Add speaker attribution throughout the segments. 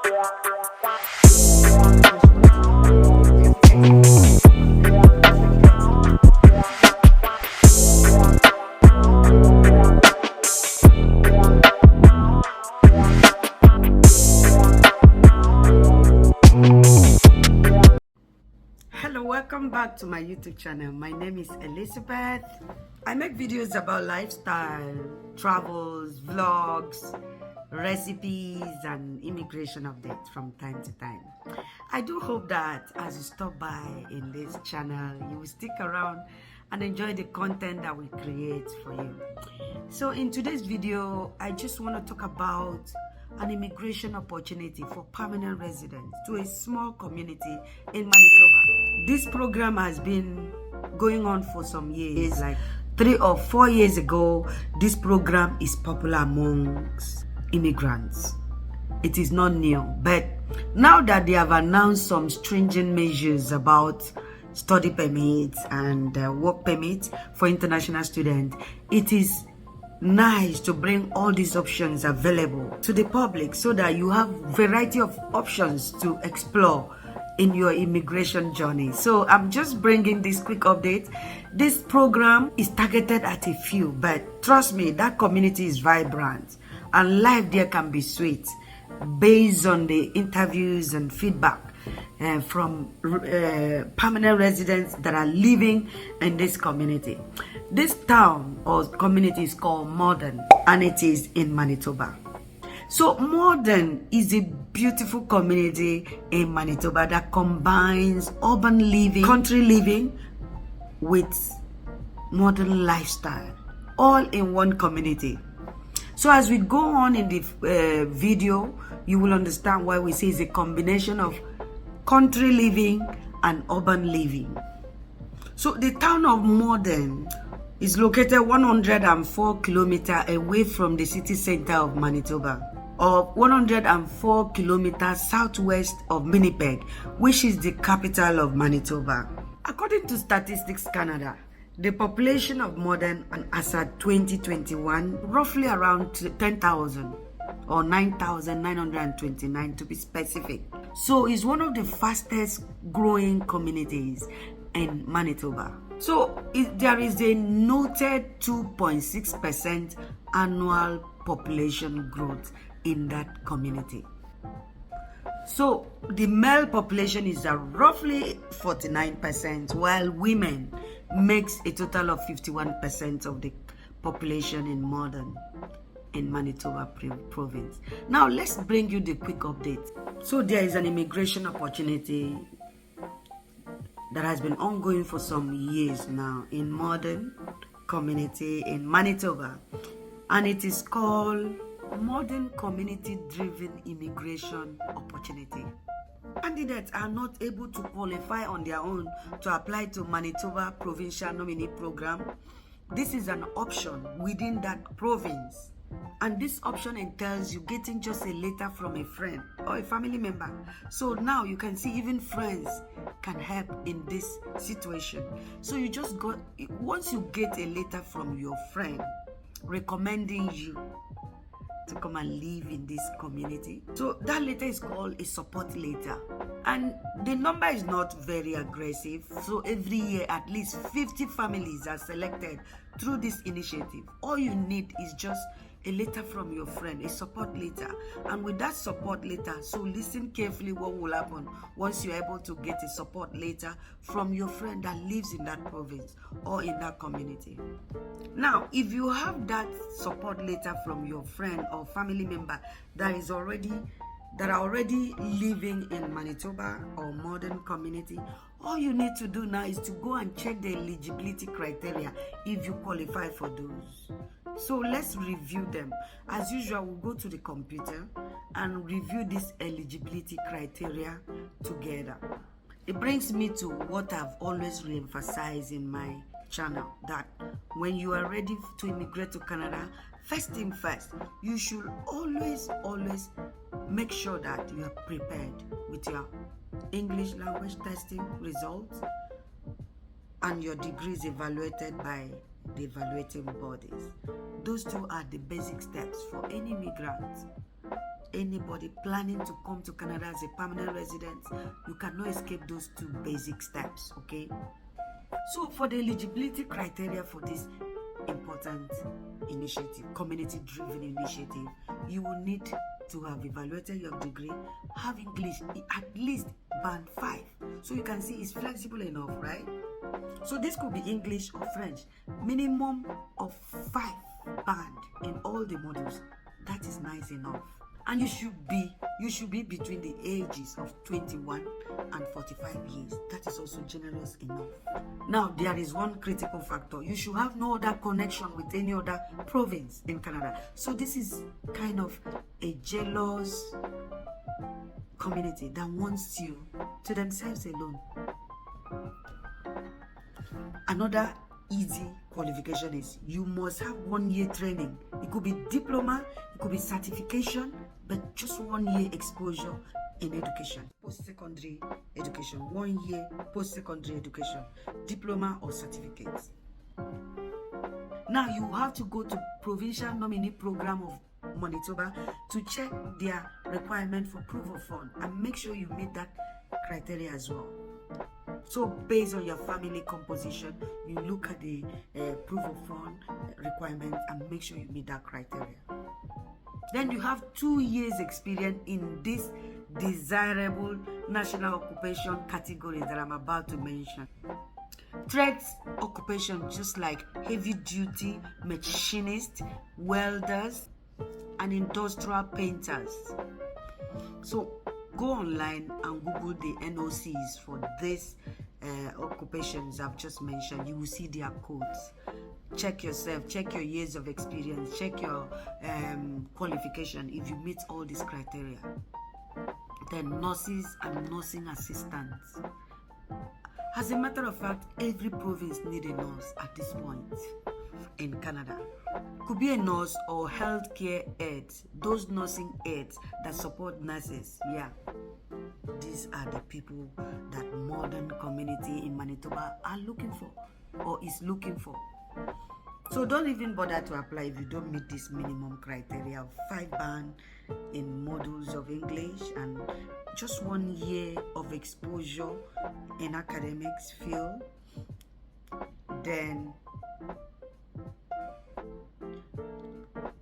Speaker 1: Welcome back to my YouTube channel. My name is Elizabeth. I make videos about lifestyle, travels, vlogs, recipes, and immigration updates from time to time. I do hope that as you stop by in this channel, you will stick around and enjoy the content that we create for you. So in today's video, I just want to talk about an immigration opportunity for permanent residents to a small community in Manitoba. This program has been going on for some years, like 3 or 4 years ago. This program is popular amongst immigrants. It is not new, but now that they have announced some stringent measures about study permits and work permits for international students, it is nice to bring all these options available to the public so that you have variety of options to explore in your immigration journey. So I'm just bringing this quick update. This program is targeted at a few, but trust me, that community is vibrant and life there can be sweet based on the interviews and feedback from permanent residents that are living in this community. This town or community is called Morden, and it is in Manitoba. So Morden is a beautiful community in Manitoba that combines urban living, country living with modern lifestyle, all in one community. So as we go on in the video, you will understand why we say it's a combination of country living and urban living. So the town of Morden is located 104 kilometers away from the city center of Manitoba, or 104 kilometers southwest of Winnipeg, which is the capital of Manitoba. According to Statistics Canada, the population of Morden as at 2021, roughly around 10,000 or 9,929 to be specific. So it's one of the fastest growing communities in Manitoba. So there is a noted 2.6% annual population growth in that community. So the male population is at roughly 49%, while women makes a total of 51% of the population in Morden in Manitoba province. Now let's bring you the quick update. So there is an immigration opportunity that has been ongoing for some years now in Morden community in Manitoba, and it is called Morden Community Driven Immigration Opportunity. Candidates are not able to qualify on their own to apply to Manitoba Provincial Nominee Program. This is an option within that province, and this option entails you getting just a letter from a friend or a family member. So now you can see even friends can help in this situation. So you just got, once you get a letter from your friend recommending you to come and live in this community, so that letter is called a support letter, and the number is not very aggressive. So every year at least 50 families are selected through this initiative. All you need is just a letter from your friend, a support letter, and with that support letter, so listen carefully what will happen once you're able to get a support letter from your friend that lives in that province or in that community. Now, if you have that support letter from your friend or family member that are already living in Manitoba or Morden community, all you need to do now is to go and check the eligibility criteria if you qualify for those. So let's review them. As usual, we'll go to the computer and review this eligibility criteria together. It brings me to what I've always re-emphasized in my channel, that when you are ready to immigrate to Canada, first thing first, you should always make sure that you are prepared with your English language testing results and your degrees evaluated by the evaluating bodies. Those two are the basic steps for any migrant, anybody planning to come to Canada as a permanent resident, you cannot escape those 2 basic steps, okay? So for the eligibility criteria for this important initiative, community-driven initiative, you will need to have evaluated your degree, have English at least band 5. So you can see it's flexible enough, right? So this could be English or French. Minimum of 5 band in all the modules. That is nice enough. And you should be between the ages of 21 and 45 years. That is also generous enough. Now, there is one critical factor. You should have no other connection with any other province in Canada. So this is kind of a jealous community that wants you to themselves alone. Another easy qualification is you must have 1 year training. It could be diploma, it could be certification, but just 1 year exposure in education. Post-secondary education, 1 year post-secondary education, diploma or certificates. Now you have to go to Provincial Nominee Program of Manitoba to check their requirement for proof of fund and make sure you meet that criteria as well. So based on your family composition, you look at the proof of fund requirements and make sure you meet that criteria. Then you have 2 years experience in this desirable national occupation category that I'm about to mention. Trades occupation just like heavy duty machinists, welders, and industrial painters. So go online and Google the NOCs for these occupations I've just mentioned. You will see their codes. Check yourself, check your years of experience, check your qualification if you meet all these criteria. Then nurses and nursing assistants. As a matter of fact, every province needs a nurse at this point in Canada. Could be a nurse or healthcare aides, those nursing aides that support nurses. Yeah, these are the people that Morden community in Manitoba are looking for or is looking for. So don't even bother to apply if you don't meet this minimum criteria of 5 band in modules of English and just 1 year of exposure in academics field. Then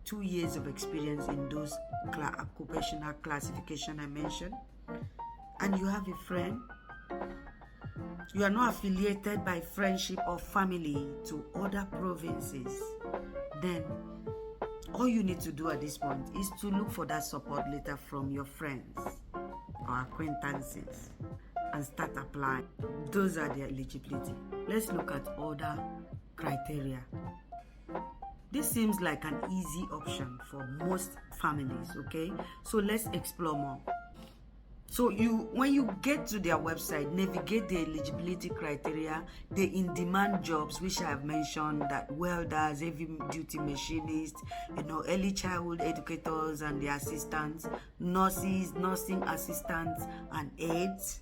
Speaker 1: 2 years of experience in those occupational classification I mentioned. And you have a friend. You are not affiliated by friendship or family to other provinces. Then all you need to do at this point is to look for that support letter from your friends or acquaintances and start applying. Those are the eligibility. Let's look at other criteria. This seems like an easy option for most families, okay? So let's explore more. So when you get to their website, navigate the eligibility criteria, the in-demand jobs, which I have mentioned, that welders, heavy-duty machinists, early childhood educators and their assistants, nurses, nursing assistants, and aides.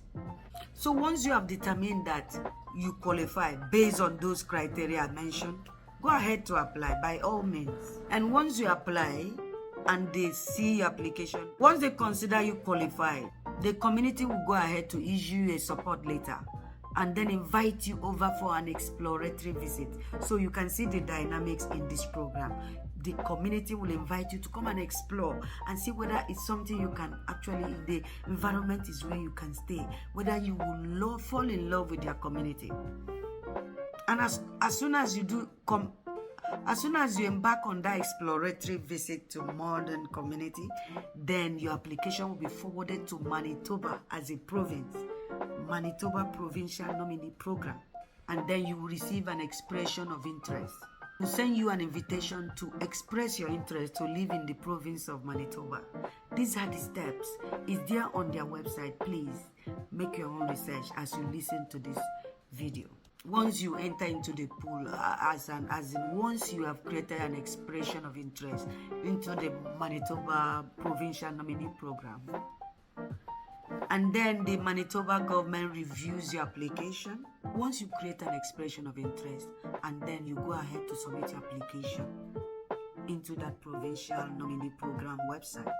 Speaker 1: So once you have determined that you qualify based on those criteria I mentioned, go ahead to apply by all means. And once you apply and they see your application, once they consider you qualified, the community will go ahead to issue you a support letter and then invite you over for an exploratory visit so you can see the dynamics in this program. The community will invite you to come and explore and see whether it's something you can actually, the environment is where you can stay, whether you will fall in love with your community. And as soon as you embark on that exploratory visit to Morden community, then your application will be forwarded to Manitoba as a province, Manitoba Provincial Nominee Program, and then you will receive an expression of interest. We'll send you an invitation to express your interest to live in the province of Manitoba. These are the steps. It's there on their website. Please make your own research as you listen to this video. Once you enter into the pool, once you have created an expression of interest into the Manitoba Provincial Nominee Program, and then the Manitoba government reviews your application. Once you create an expression of interest, and then you go ahead to submit your application into that Provincial Nominee Program website.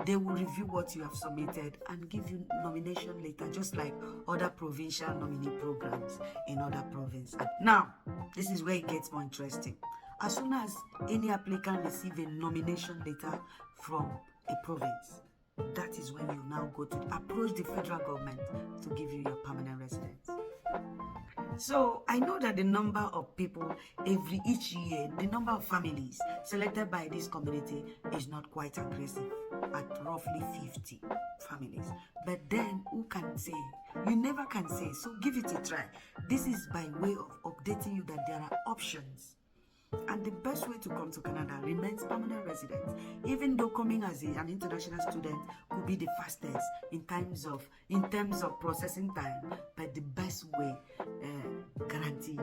Speaker 1: they will review what you have submitted and give you nomination later, just like other provincial nominee programs in other provinces. Now, this is where it gets more interesting. As soon as any applicant receives a nomination letter from a province, that is when you now go to approach the federal government to give you your permanent residence. So I know that the number of people each year, the number of families selected by this community is not quite aggressive, at roughly 50 families. But then who can say? You never can say. So give it a try. This is by way of updating you that there are options. And the best way to come to Canada remains permanent resident, even though coming as an international student could be the fastest in terms of processing time, but the best way guaranteed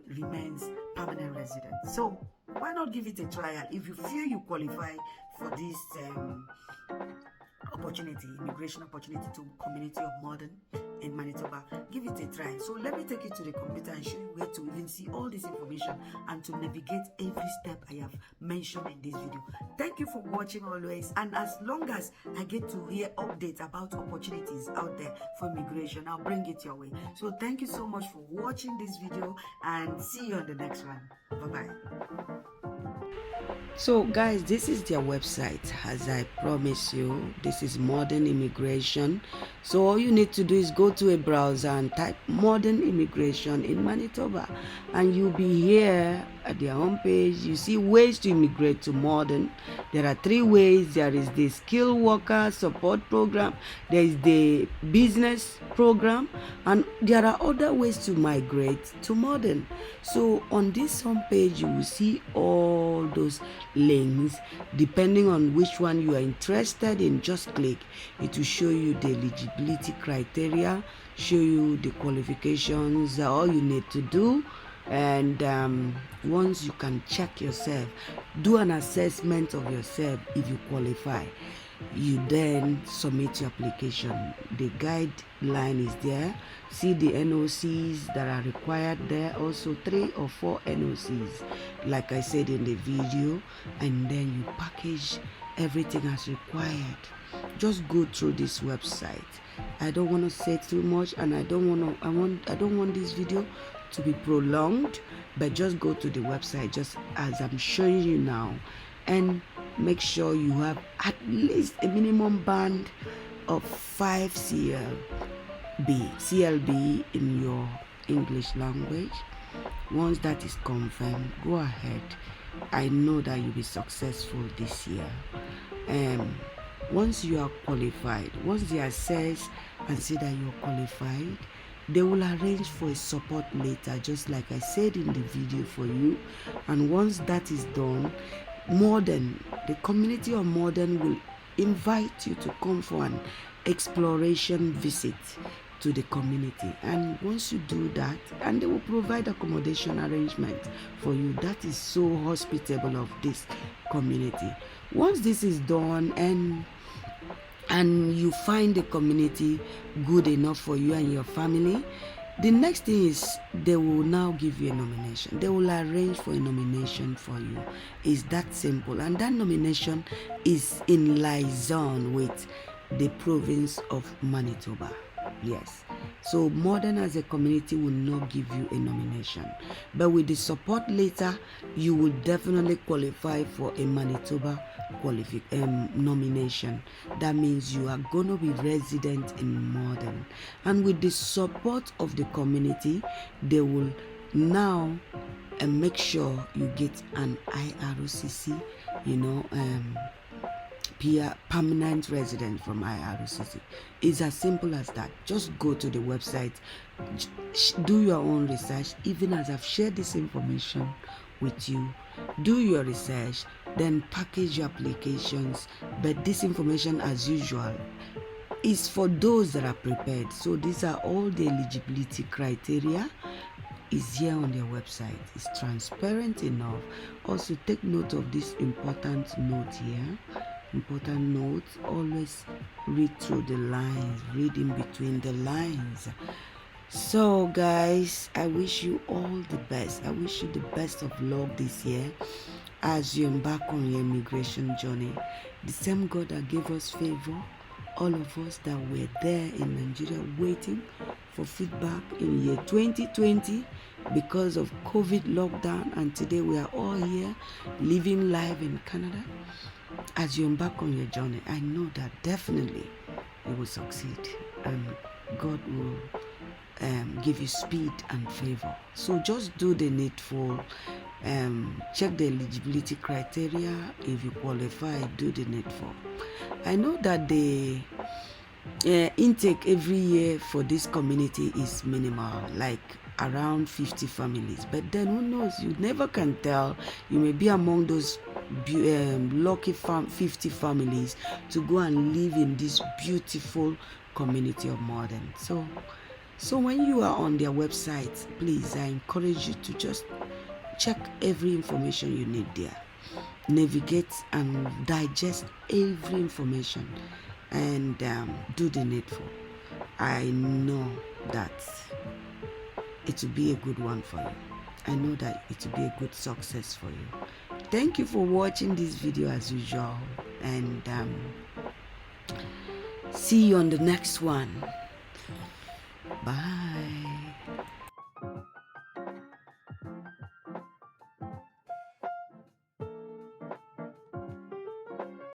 Speaker 1: remains permanent resident. So why not give it a trial? If you feel you qualify for this immigration opportunity to community of Morden in Manitoba, give it a try. So let me take you to the computer and show you where to even see all this information and to navigate every step I have mentioned in this video. Thank you for watching always, and as long as I get to hear updates about opportunities out there for immigration, I'll bring it your way. So thank you so much for watching this video, and see you on the next one. Bye-bye. So guys, this is their website. As I promised you, this is Morden Immigration. So all you need to do is go to a browser and type Morden Immigration in Manitoba, and you'll be here at their homepage. You see ways to immigrate to Morden. There are 3 ways. There is the skilled worker support program, there is the business program, and there are other ways to migrate to Morden. So on this homepage, you will see all those links. Depending on which one you are interested in, just click. It will show you the eligibility criteria, show you the qualifications, all you need to do. And once you can check yourself, do an assessment of yourself. If you qualify, you then submit your application. The guideline is there. See the NOCs that are required there, also 3 or 4 NOCs like I said in the video, and then you package everything as required. Just go through this website. I don't want to say too much, and I don't want this video to be prolonged, but just go to the website just as I'm showing you now, and make sure you have at least a minimum band of 5 CLB in your English language. Once that is confirmed, go ahead. I know that you'll be successful this year. Once you are qualified, once they assess and see that you're qualified, they will arrange for a support later, just like I said in the video for you. And once that is done, Morden, the community of Morden will invite you to come for an exploration visit to the community. And once you do that, and they will provide accommodation arrangement for you. That is so hospitable of this community. Once this is done, and you find the community good enough for you and your family, the next thing is they will now give you a nomination. They will arrange for a nomination for you. It's that simple. And that nomination is in liaison with the province of Manitoba. Yes. So Morden as a community will not give you a nomination, but with the support letter, you will definitely qualify for a Manitoba nomination. That means you are going to be resident in Morden, and with the support of the community, they will now make sure you get an IRCC, permanent resident from IRCC. It's as simple as that. Just go to the website, do your own research. Even as I've shared this information with you, do your research, then package your applications. But this information, as usual, is for those that are prepared. So these are all the eligibility criteria. Is here on their website. It's transparent enough. Also take note of this important note here. Important note, always read through the lines, read in between the lines. So guys, I wish you all the best. I wish you the best of luck this year. as you embark on your immigration journey. The same God that gave us favor, all of us that were there in Nigeria waiting for feedback in year 2020 because of COVID lockdown, and today we are all here living life in Canada. As you embark on your journey, I know that definitely you will succeed and God will give you speed and favor. So just do the needful. Check the eligibility criteria. If you qualify, do the needful. I know that the intake every year for this community is minimal, like around 50 families, but then who knows, you never can tell. You may be among those lucky 50 families to go and live in this beautiful community of Morden. So when you are on their website, please, I encourage you to just check every information you need there. Navigate and digest every information and do the needful. I know that it will be a good one for you. I know that it will be a good success for you. Thank you for watching this video as usual, and see you on the next one. Bye.